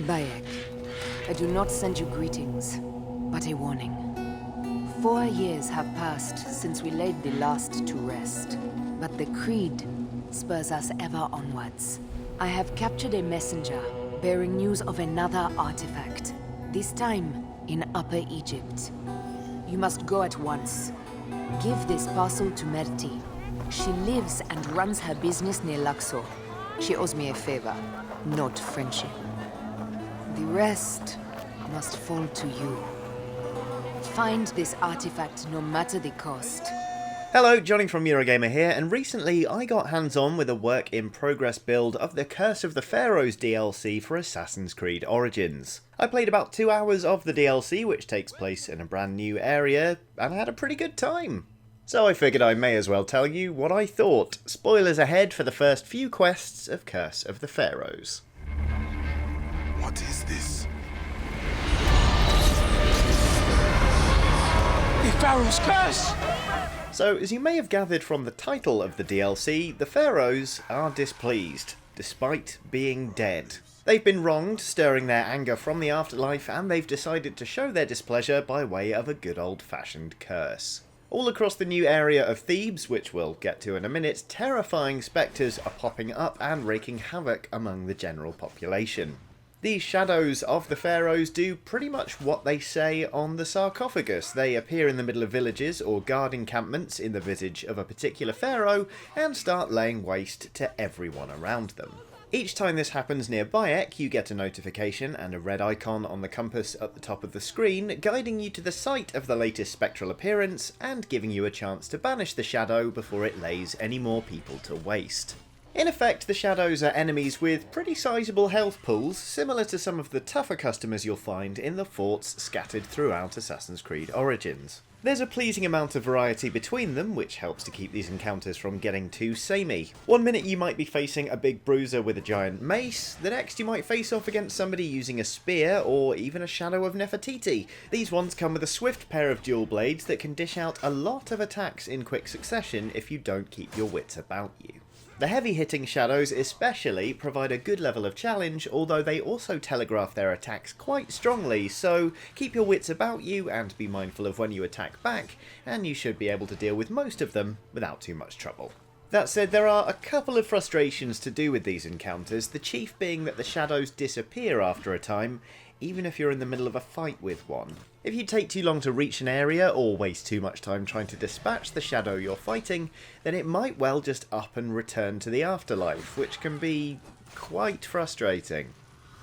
Bayek, I do not send you greetings, but a warning. 4 years have passed since we laid the last to rest, but the Creed spurs us ever onwards. I have captured a messenger bearing news of another artifact, this time in Upper Egypt. You must go at once. Give this parcel to Merti. She lives and runs her business near Luxor. She owes me a favor, not friendship. The rest must fall to you. Find this artifact no matter the cost. Hello, Johnny from Eurogamer here, and recently I got hands-on with a work-in-progress build of the Curse of the Pharaohs DLC for Assassin's Creed Origins. I played about 2 hours of the DLC, which takes place in a brand new area, and I had a pretty good time. So I figured I may as well tell you what I thought. Spoilers ahead for the first few quests of Curse of the Pharaohs. What is this? The Pharaoh's curse! So, as you may have gathered from the title of the DLC, the Pharaohs are displeased, despite being dead. They've been wronged, stirring their anger from the afterlife, and they've decided to show their displeasure by way of a good old-fashioned curse. All across the new area of Thebes, which we'll get to in a minute, terrifying spectres are popping up and wreaking havoc among the general population. These shadows of the Pharaohs do pretty much what they say on the sarcophagus. They appear in the middle of villages or guard encampments in the visage of a particular pharaoh and start laying waste to everyone around them. Each time this happens near Bayek, you get a notification and a red icon on the compass at the top of the screen, guiding you to the site of the latest spectral appearance and giving you a chance to banish the shadow before it lays any more people to waste. In effect, the shadows are enemies with pretty sizable health pools, similar to some of the tougher customers you'll find in the forts scattered throughout Assassin's Creed Origins. There's a pleasing amount of variety between them, which helps to keep these encounters from getting too samey. One minute you might be facing a big bruiser with a giant mace, the next you might face off against somebody using a spear or even a shadow of Nefertiti. These ones come with a swift pair of dual blades that can dish out a lot of attacks in quick succession if you don't keep your wits about you. The heavy-hitting shadows especially provide a good level of challenge, although they also telegraph their attacks quite strongly, so keep your wits about you and be mindful of when you attack back, and you should be able to deal with most of them without too much trouble. That said, there are a couple of frustrations to do with these encounters, the chief being that the shadows disappear after a time, even if you're in the middle of a fight with one. If you take too long to reach an area, or waste too much time trying to dispatch the shadow you're fighting, then it might well just up and return to the afterlife, which can be quite frustrating.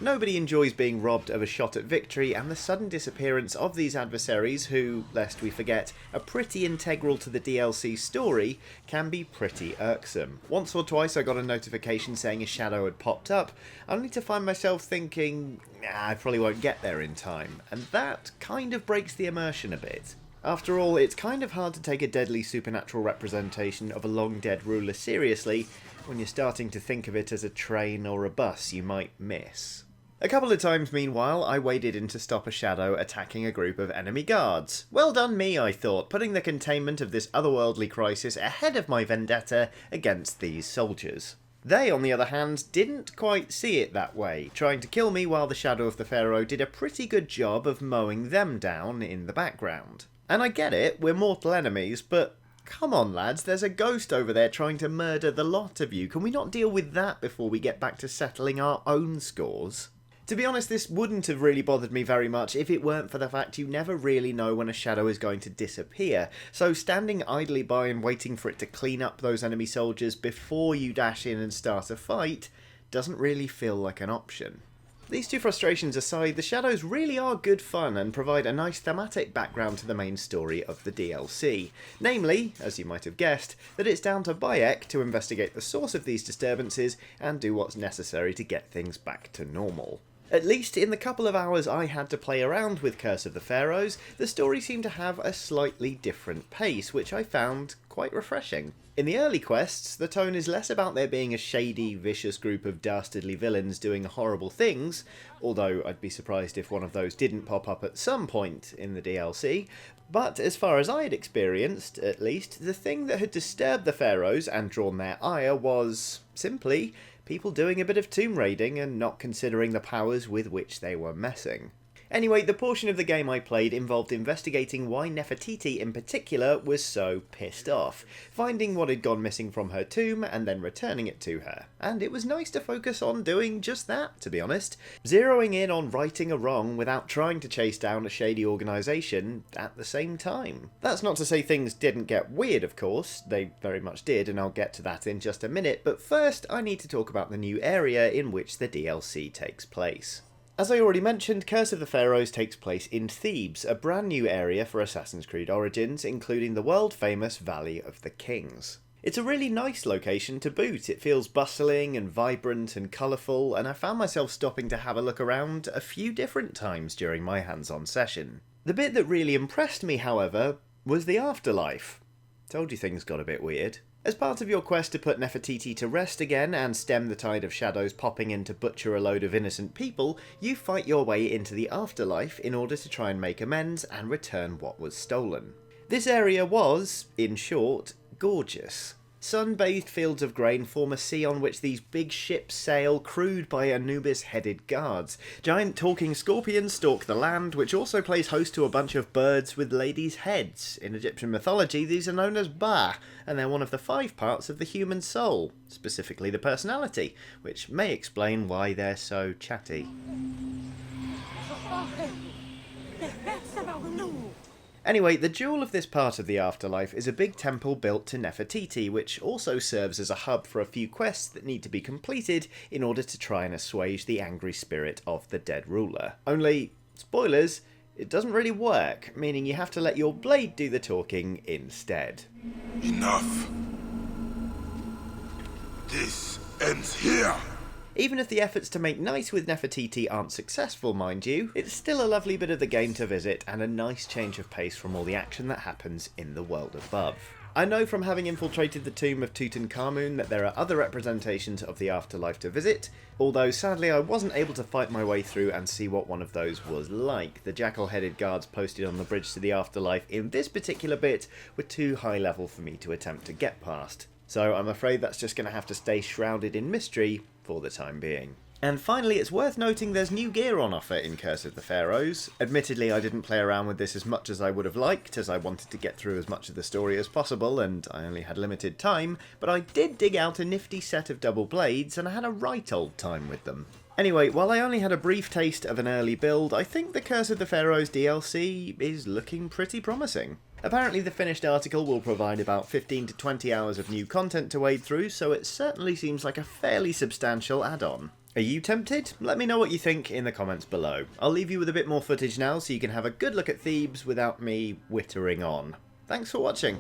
Nobody enjoys being robbed of a shot at victory, and the sudden disappearance of these adversaries, who, lest we forget, are pretty integral to the DLC story, can be pretty irksome. Once or twice I got a notification saying a shadow had popped up, only to find myself thinking, I probably won't get there in time, and that kind of breaks the immersion a bit. After all, it's kind of hard to take a deadly supernatural representation of a long-dead ruler seriously when you're starting to think of it as a train or a bus you might miss. A couple of times, meanwhile, I waded in to stop a shadow attacking a group of enemy guards. Well done me, I thought, putting the containment of this otherworldly crisis ahead of my vendetta against these soldiers. They, on the other hand, didn't quite see it that way, trying to kill me while the Shadow of the Pharaoh did a pretty good job of mowing them down in the background. And I get it, we're mortal enemies, but come on lads, there's a ghost over there trying to murder the lot of you. Can we not deal with that before we get back to settling our own scores? To be honest, this wouldn't have really bothered me very much if it weren't for the fact you never really know when a shadow is going to disappear, so standing idly by and waiting for it to clean up those enemy soldiers before you dash in and start a fight doesn't really feel like an option. These two frustrations aside, the shadows really are good fun and provide a nice thematic background to the main story of the DLC. Namely, as you might have guessed, that it's down to Bayek to investigate the source of these disturbances and do what's necessary to get things back to normal. At least in the couple of hours I had to play around with Curse of the Pharaohs, the story seemed to have a slightly different pace, which I found quite refreshing. In the early quests, the tone is less about there being a shady, vicious group of dastardly villains doing horrible things, although I'd be surprised if one of those didn't pop up at some point in the DLC, but as far as I had experienced, at least, the thing that had disturbed the Pharaohs and drawn their ire was, simply, people doing a bit of tomb raiding and not considering the powers with which they were messing. Anyway, the portion of the game I played involved investigating why Nefertiti in particular was so pissed off, finding what had gone missing from her tomb and then returning it to her. And it was nice to focus on doing just that, to be honest, zeroing in on righting a wrong without trying to chase down a shady organisation at the same time. That's not to say things didn't get weird, of course, they very much did, and I'll get to that in just a minute, but first I need to talk about the new area in which the DLC takes place. As I already mentioned, Curse of the Pharaohs takes place in Thebes, a brand new area for Assassin's Creed Origins, including the world-famous Valley of the Kings. It's a really nice location to boot. It feels bustling and vibrant and colourful, and I found myself stopping to have a look around a few different times during my hands-on session. The bit that really impressed me, however, was the afterlife. Told you things got a bit weird. As part of your quest to put Nefertiti to rest again and stem the tide of shadows popping in to butcher a load of innocent people, you fight your way into the afterlife in order to try and make amends and return what was stolen. This area was, in short, gorgeous. Sun-bathed fields of grain form a sea on which these big ships sail, crewed by Anubis-headed guards. Giant talking scorpions stalk the land, which also plays host to a bunch of birds with ladies' heads. In Egyptian mythology, these are known as Ba, and they're one of the 5 parts of the human soul, specifically the personality, which may explain why they're so chatty. Anyway, the jewel of this part of the afterlife is a big temple built to Nefertiti, which also serves as a hub for a few quests that need to be completed in order to try and assuage the angry spirit of the dead ruler. Only, spoilers, it doesn't really work, meaning you have to let your blade do the talking instead. Enough. This ends here. Even if the efforts to make nice with Nefertiti aren't successful, mind you, it's still a lovely bit of the game to visit and a nice change of pace from all the action that happens in the world above. I know from having infiltrated the tomb of Tutankhamun that there are other representations of the afterlife to visit, although sadly I wasn't able to fight my way through and see what one of those was like. The jackal-headed guards posted on the bridge to the afterlife in this particular bit were too high level for me to attempt to get past. So I'm afraid that's just going to have to stay shrouded in mystery for the time being. And finally, it's worth noting there's new gear on offer in Curse of the Pharaohs. Admittedly, I didn't play around with this as much as I would have liked, as I wanted to get through as much of the story as possible, and I only had limited time, but I did dig out a nifty set of double blades, and I had a right old time with them. Anyway, while I only had a brief taste of an early build, I think the Curse of the Pharaohs DLC is looking pretty promising. Apparently the finished article will provide about 15 to 20 hours of new content to wade through, so it certainly seems like a fairly substantial add-on. Are you tempted? Let me know what you think in the comments below. I'll leave you with a bit more footage now so you can have a good look at Thebes without me wittering on. Thanks for watching.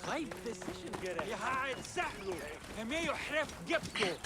خيب يهاعد سحله هم يحرف جبته